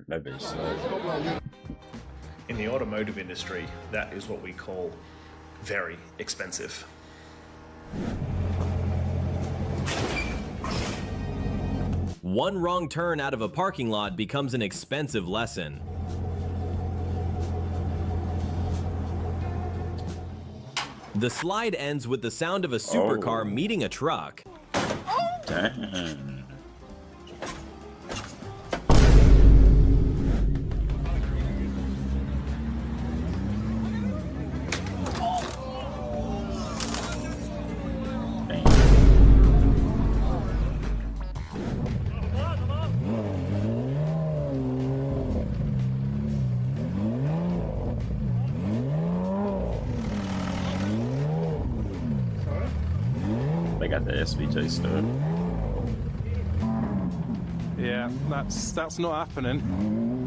Maybe so. In the automotive industry, that is what we call very expensive. One wrong turn out of a parking lot becomes an expensive lesson. The slide ends with the sound of a supercar meeting a truck. Damn. They got the SVJ stuff. Yeah, that's not happening.